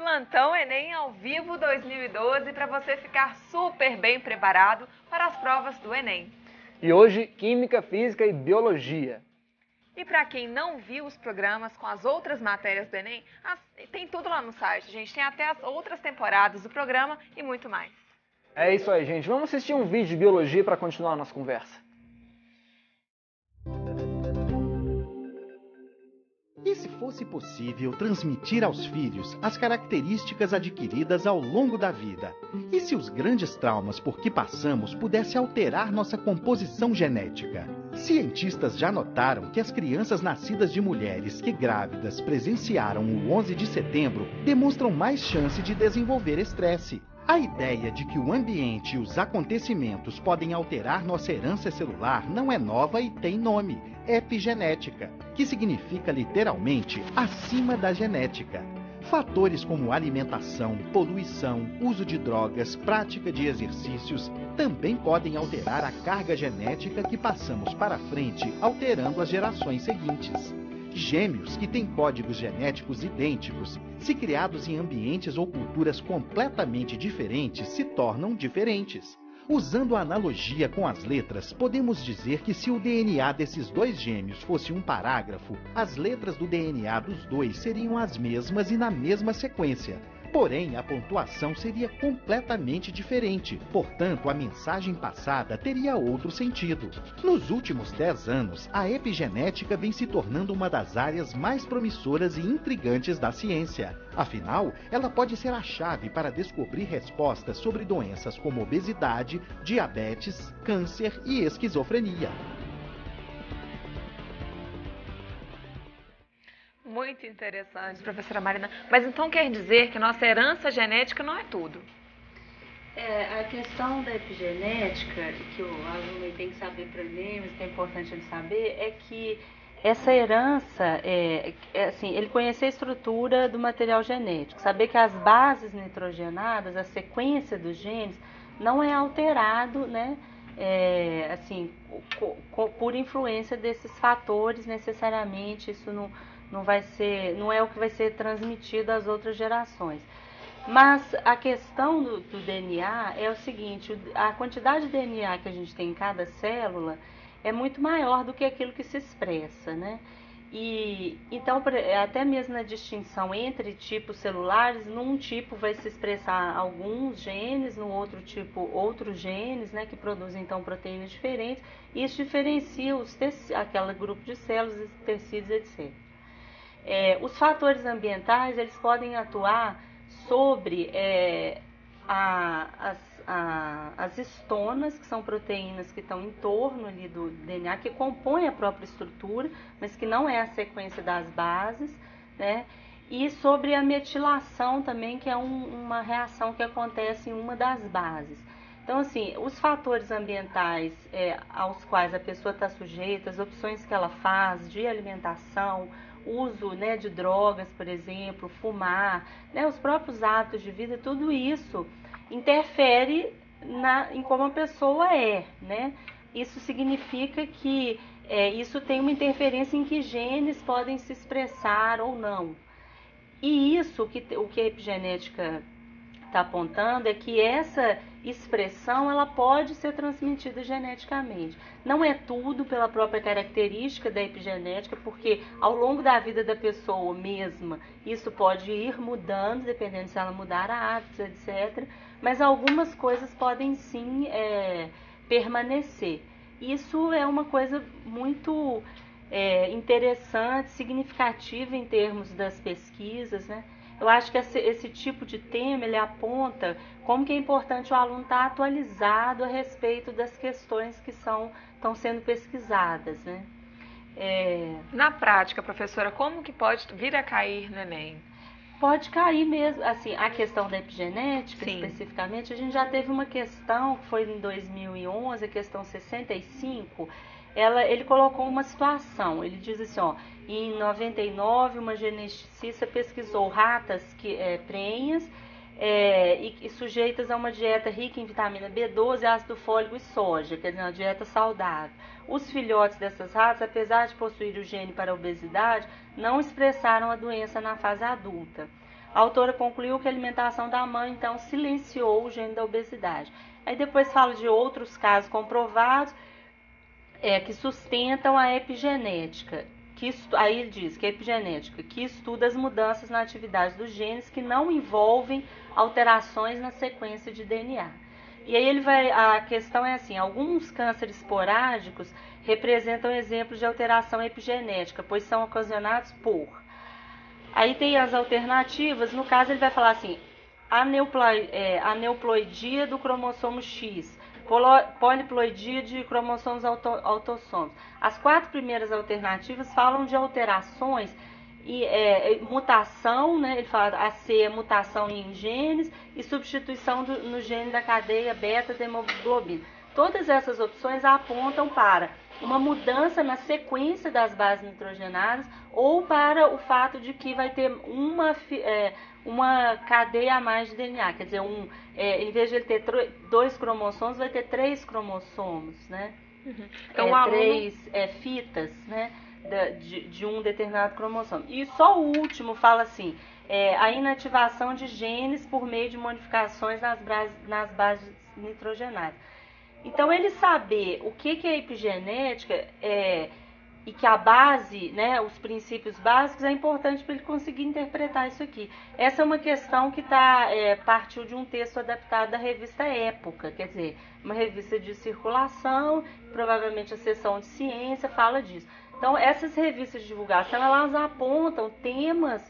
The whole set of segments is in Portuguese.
Plantão Enem ao vivo 2012 para você ficar super bem preparado para as provas do Enem. E hoje, Química, Física e Biologia. E para quem não viu os programas com as outras matérias do Enem, tem tudo lá no site, gente. Tem até as outras temporadas do programa e muito mais. É isso aí, gente. Vamos assistir um vídeo de Biologia para continuar a nossa conversa. E se fosse possível transmitir aos filhos as características adquiridas ao longo da vida? E se os grandes traumas por que passamos pudessem alterar nossa composição genética? Cientistas já notaram que as crianças nascidas de mulheres que grávidas presenciaram o 11 de setembro demonstram mais chance de desenvolver estresse. A ideia de que o ambiente e os acontecimentos podem alterar nossa herança celular não é nova e tem nome: epigenética, que significa literalmente acima da genética. Fatores como alimentação, poluição, uso de drogas, prática de exercícios também podem alterar a carga genética que passamos para frente, alterando as gerações seguintes. Gêmeos que têm códigos genéticos idênticos, se criados em ambientes ou culturas completamente diferentes, se tornam diferentes. Usando a analogia com as letras, podemos dizer que se o DNA desses dois gêmeos fosse um parágrafo, as letras do DNA dos dois seriam as mesmas e na mesma sequência. Porém, a pontuação seria completamente diferente, portanto, a mensagem passada teria outro sentido. Nos últimos 10 anos, a epigenética vem se tornando uma das áreas mais promissoras e intrigantes da ciência. Afinal, ela pode ser a chave para descobrir respostas sobre doenças como obesidade, diabetes, câncer e esquizofrenia. Muito interessante, professora Marina. Mas então quer dizer que nossa herança genética não é tudo? A questão da epigenética, que o aluno tem que saber aprender, mas que é importante ele saber, é que essa herança, assim, ele conhecer a estrutura do material genético, saber que as bases nitrogenadas, a sequência dos genes, não é alterado, né? Assim, por influência desses fatores necessariamente, isso não é o que vai ser transmitido às outras gerações. Mas a questão do DNA é o seguinte: a quantidade de DNA que a gente tem em cada célula é muito maior do que aquilo que se expressa, né? E então, até mesmo na distinção entre tipos celulares, num tipo vai se expressar alguns genes, no outro tipo outros genes, né, que produzem então proteínas diferentes. E isso diferencia aquele grupo de células, tecidos, etc. Os fatores ambientais, eles podem atuar sobre as histonas, que são proteínas que estão em torno ali do DNA, que compõem a própria estrutura, mas que não é a sequência das bases, né? E sobre a metilação também, que é uma reação que acontece em uma das bases. Então, assim, os fatores ambientais aos quais a pessoa está sujeita, as opções que ela faz de alimentação, uso, né, de drogas, por exemplo, fumar, né, os próprios hábitos de vida, tudo isso interfere em como a pessoa é, né? Isso significa que isso tem uma interferência em que genes podem se expressar ou não. E isso, o que a epigenética está apontando é que essa expressão ela pode ser transmitida geneticamente. Não é tudo pela própria característica da epigenética, porque ao longo da vida da pessoa mesma, isso pode ir mudando, dependendo se ela mudar hábitos, etc. Mas algumas coisas podem sim permanecer. Isso é uma coisa muito interessante, significativa em termos das pesquisas, né? Eu acho que esse tipo de tema, ele aponta como que é importante o aluno estar atualizado a respeito das questões que estão sendo pesquisadas, né? Na prática, professora, como que pode vir a cair no Enem? Pode cair mesmo, assim, a questão da epigenética, Sim, especificamente, a gente já teve uma questão, que foi em 2011, a questão 65, ele colocou uma situação, ele diz assim, ó, em 99, uma geneticista pesquisou ratas prenhas e sujeitas a uma dieta rica em vitamina B12, ácido fólico e soja, quer dizer, uma dieta saudável. Os filhotes dessas ratas, apesar de possuir o gene para a obesidade, não expressaram a doença na fase adulta. A autora concluiu que a alimentação da mãe, então, silenciou o gene da obesidade. Aí depois fala de outros casos comprovados que sustentam a epigenética. Aí ele diz que a epigenética, que estuda as mudanças na atividade dos genes que não envolvem alterações na sequência de DNA. E aí a questão é assim, alguns cânceres esporádicos representam exemplos de alteração epigenética, pois são ocasionados por... Aí tem as alternativas, no caso ele vai falar assim, aneuploidia do cromossomo X, poliploidia de cromossomos autossômicos. As 4 primeiras alternativas falam de alterações e mutação, né? Ele fala a C é mutação em genes e substituição no gene da cadeia beta da hemoglobina. Todas essas opções apontam para uma mudança na sequência das bases nitrogenadas ou para o fato de que vai ter uma cadeia a mais de DNA, quer dizer, em vez de ele ter 2 cromossomos, vai ter 3 cromossomos, né? Uhum. Então, 3 fitas, né? De um determinado cromossomo. E só o último fala assim, a inativação de genes por meio de modificações nas bases nitrogenadas. Então, ele saber o que é epigenética e que a base, né, os princípios básicos, é importante para ele conseguir interpretar isso aqui. Essa é uma questão que partiu de um texto adaptado da revista Época, quer dizer, uma revista de circulação, provavelmente a seção de ciência fala disso. Então, essas revistas de divulgação, elas apontam temas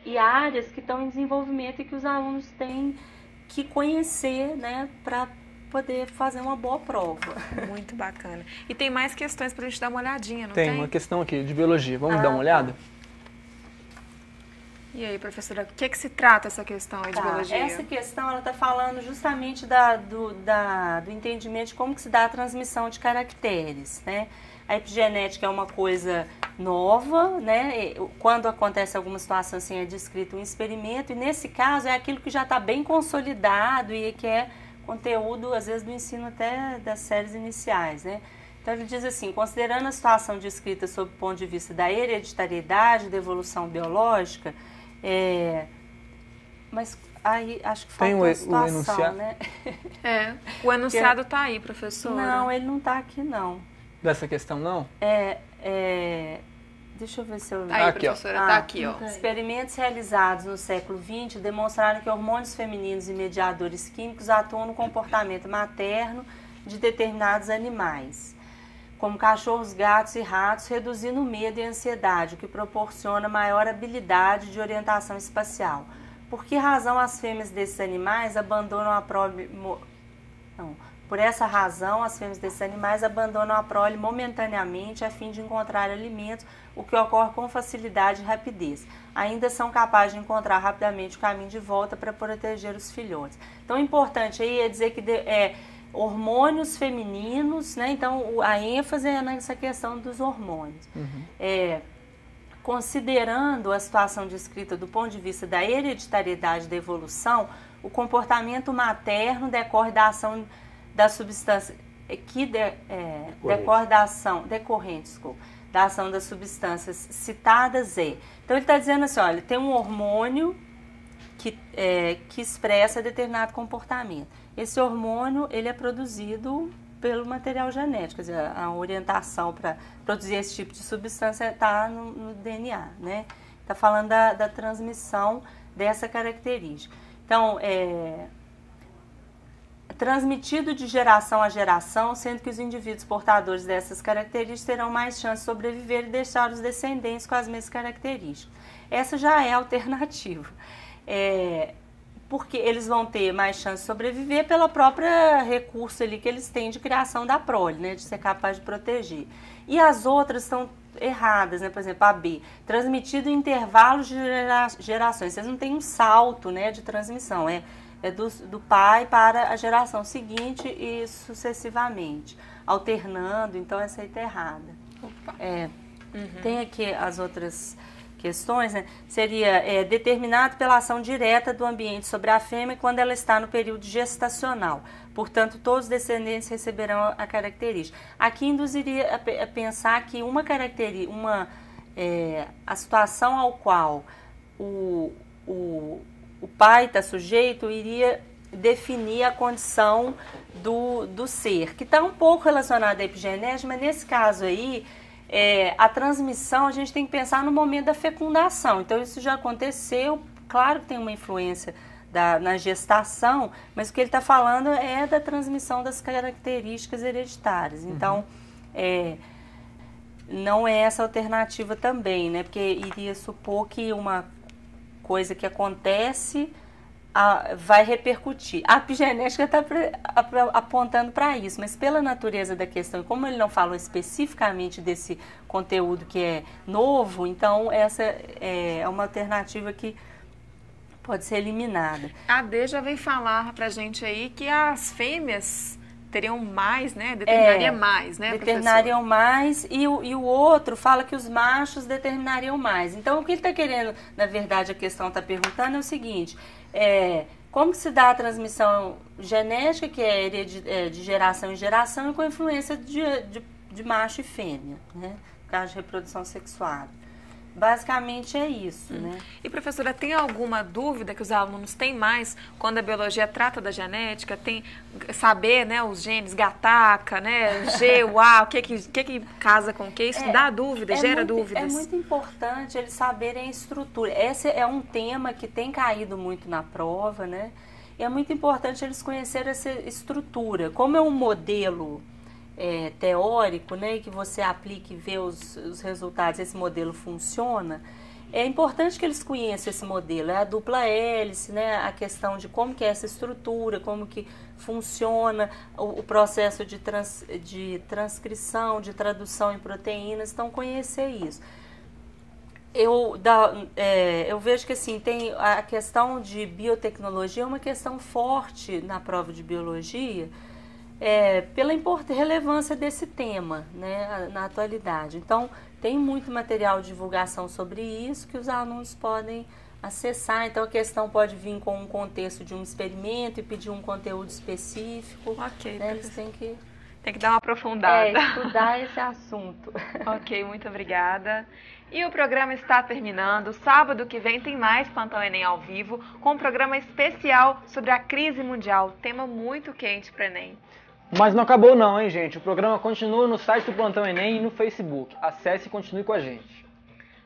e áreas que estão em desenvolvimento e que os alunos têm que conhecer, né, para poder fazer uma boa prova. Muito bacana. E tem mais questões para a gente dar uma olhadinha, não tem? Tem uma questão aqui de biologia. Vamos dar uma olhada? E aí, professora, o que se trata essa questão aí de biologia? Essa questão, ela está falando justamente do entendimento de como que se dá a transmissão de caracteres, né? A epigenética é uma coisa nova, né? Quando acontece alguma situação assim, é descrito um experimento, e nesse caso é aquilo que já está bem consolidado e que é conteúdo, às vezes, do ensino até das séries iniciais, né? Então, ele diz assim, considerando a situação descrita sob o ponto de vista da hereditariedade, da evolução biológica, mas aí acho que falta uma situação, né? O enunciado está aí, professora. Não, ele não está aqui, não. Dessa questão, não? Deixa eu ver se eu... Aí, aqui, professora, está aqui, ó. Experimentos realizados no século XX demonstraram que hormônios femininos e mediadores químicos atuam no comportamento materno de determinados animais, como cachorros, gatos e ratos, reduzindo o medo e a ansiedade, o que proporciona maior habilidade de orientação espacial. Por que razão as fêmeas desses animais abandonam a prole... Por essa razão, as fêmeas desses animais abandonam a prole momentaneamente a fim de encontrar alimentos, o que ocorre com facilidade e rapidez. Ainda são capazes de encontrar rapidamente o caminho de volta para proteger os filhotes. Então, o importante aí é dizer que hormônios femininos, né? Então, a ênfase é nessa questão dos hormônios. Uhum. Considerando a situação descrita do ponto de vista da hereditariedade da evolução, o comportamento materno decorre da ação da substância decorrente da ação das substâncias citadas Então, ele está dizendo assim, olha, tem um hormônio que expressa determinado comportamento. Esse hormônio, ele é produzido pelo material genético, quer dizer, a orientação para produzir esse tipo de substância está no DNA, né? Está falando da transmissão dessa característica. Então, transmitido de geração a geração, sendo que os indivíduos portadores dessas características terão mais chance de sobreviver e deixar os descendentes com as mesmas características. Essa já é a alternativa. Porque eles vão ter mais chance de sobreviver pela própria recurso ali que eles têm de criação da prole, né, de ser capaz de proteger. E as outras estão erradas, né? Por exemplo, a B, transmitido em intervalos de gerações. Vocês não têm um salto, né, de transmissão, é do pai para a geração seguinte e sucessivamente, alternando, então essa aí está errada. Tem aqui as outras questões, né? Seria determinado pela ação direta do ambiente sobre a fêmea quando ela está no período gestacional. Portanto, todos os descendentes receberão a característica. Aqui induziria a pensar que a situação ao qual o o pai está sujeito, iria definir a condição do ser, que está um pouco relacionada à epigenética, mas nesse caso aí, a transmissão a gente tem que pensar no momento da fecundação. Então isso já aconteceu, claro que tem uma influência na gestação, mas o que ele está falando é da transmissão das características hereditárias. Então, não é essa alternativa também, né? Porque iria supor que uma coisa que acontece vai repercutir. A epigenética está apontando para isso, mas pela natureza da questão, como ele não falou especificamente desse conteúdo que é novo, então essa é uma alternativa que pode ser eliminada. A Dê já veio falar pra gente aí que as fêmeas teriam mais, né? Determinaria mais, né, determinariam mais, e o outro fala que os machos determinariam mais. Então, o que ele está querendo, na verdade, a questão está perguntando é o seguinte, como que se dá a transmissão genética, que é de geração em geração, e com a influência de macho e fêmea, né? No caso de reprodução sexual. Basicamente é isso, né? E professora, tem alguma dúvida que os alunos têm mais quando a biologia trata da genética? Tem saber, né, os genes, gataca, né, G, o A, o que casa com o que? Isso dá dúvida, gera dúvidas. É muito importante eles saberem a estrutura. Esse é um tema que tem caído muito na prova, né? E é muito importante eles conhecerem essa estrutura. Como é um modelo teórico, né, e que você aplica e vê os resultados, esse modelo funciona, é importante que eles conheçam esse modelo, a dupla hélice, né, a questão de como que é essa estrutura, como que funciona o processo de transcrição, de tradução em proteínas, então conhecer isso. Eu vejo que assim, tem a questão de biotecnologia, é uma questão forte na prova de biologia, pela relevância desse tema, né, na atualidade. Então, tem muito material de divulgação sobre isso que os alunos podem acessar. Então, a questão pode vir com um contexto de um experimento e pedir um conteúdo específico. Ok, né, eles têm que dar uma aprofundada. Estudar esse assunto. Ok, muito obrigada. E o programa está terminando. Sábado que vem tem mais Plantão Enem ao vivo, com um programa especial sobre a crise mundial. Tema muito quente para o Enem. Mas não acabou não, hein, gente? O programa continua no site do Plantão Enem e no Facebook. Acesse e continue com a gente.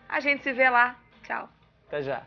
A gente se vê lá. Tchau. Até já.